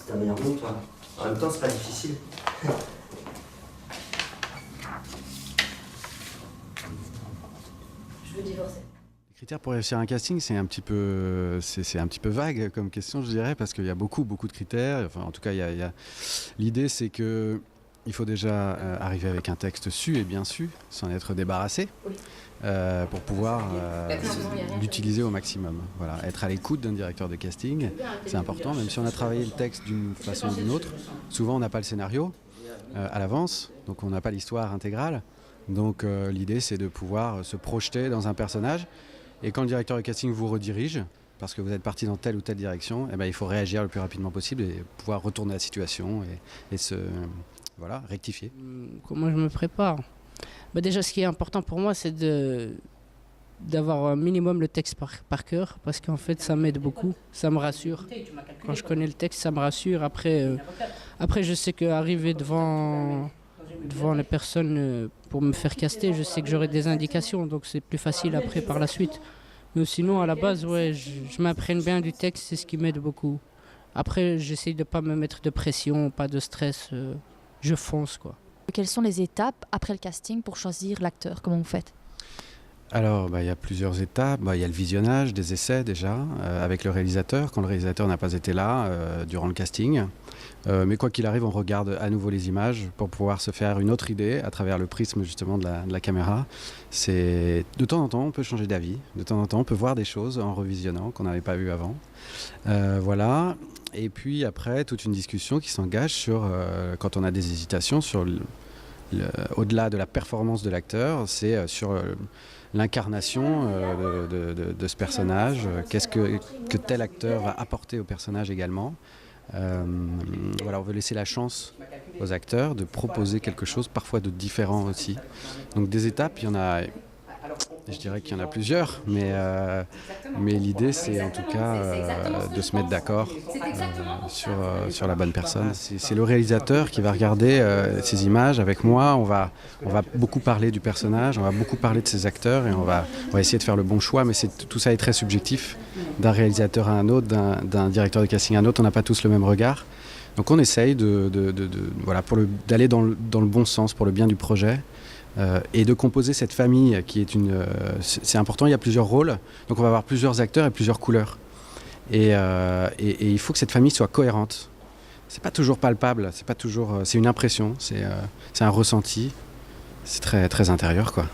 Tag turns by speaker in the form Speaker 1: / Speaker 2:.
Speaker 1: C'est un meilleur mot, toi. En même temps, c'est pas difficile.
Speaker 2: Je veux divorcer.
Speaker 3: Les critères pour réussir un casting, c'est un petit peu vague comme question, je dirais, parce qu'il y a beaucoup de critères. Enfin, en tout cas, l'idée, c'est que il faut déjà arriver avec un texte su et bien su, s'en être débarrassé,
Speaker 2: Oui.
Speaker 3: pour pouvoir l'utiliser au maximum. Voilà, être à l'écoute d'un directeur de casting, c'est important, même si on a travaillé le texte d'une façon ou d'une autre. Souvent, on n'a pas le scénario à l'avance, donc on n'a pas l'histoire intégrale. Donc l'idée, c'est de pouvoir se projeter dans un personnage. Et quand le directeur de casting vous redirige, parce que vous êtes parti dans telle ou telle direction, eh ben, il faut réagir le plus rapidement possible et pouvoir retourner la situation et rectifier.
Speaker 4: Comment je me prépare? Déjà, ce qui est important pour moi, c'est d'avoir un minimum le texte par cœur, parce qu'en fait, ça m'aide beaucoup, ça me rassure. Quand je connais le texte, ça me rassure. Après je sais qu'arriver devant les personnes pour me faire caster, je sais que j'aurai des indications, donc c'est plus facile après par la suite. Mais sinon, à la base, ouais, je m'imprègne bien du texte, c'est ce qui m'aide beaucoup. Après, j'essaye de ne pas me mettre de pression, pas de stress, je fonce, quoi.
Speaker 5: Quelles sont les étapes après le casting pour choisir l'acteur? Comment vous faites?
Speaker 3: Alors, il y a plusieurs étapes. Il y a le visionnage des essais déjà, avec le réalisateur, quand le réalisateur n'a pas été là durant le casting. Mais quoi qu'il arrive, on regarde à nouveau les images pour pouvoir se faire une autre idée à travers le prisme justement de la caméra. De temps en temps, on peut changer d'avis. De temps en temps, on peut voir des choses en revisionnant qu'on n'avait pas vues avant. Voilà. Et puis après, toute une discussion qui s'engage sur, quand on a des hésitations, sur au-delà de la performance de l'acteur, c'est sur l'incarnation de ce personnage. Qu'est-ce que tel acteur va apporter au personnage également. On veut laisser la chance aux acteurs de proposer quelque chose, parfois de différent aussi. Donc des étapes, il y en a, je dirais qu'il y en a plusieurs, mais l'idée c'est en tout cas de se mettre d'accord sur la bonne personne. C'est le réalisateur qui va regarder ces images avec moi, on va beaucoup parler du personnage, on va beaucoup parler de ses acteurs et on va essayer de faire le bon choix, mais tout ça est très subjectif, d'un réalisateur à un autre, d'un directeur de casting à un autre, on n'a pas tous le même regard. Donc on essaye d'aller dans le bon sens pour le bien du projet. Et de composer cette famille qui est c'est important, il y a plusieurs rôles, donc on va avoir plusieurs acteurs et plusieurs couleurs. Et il faut que cette famille soit cohérente. C'est pas toujours palpable, c'est une impression, c'est un ressenti, c'est très, très intérieur, quoi.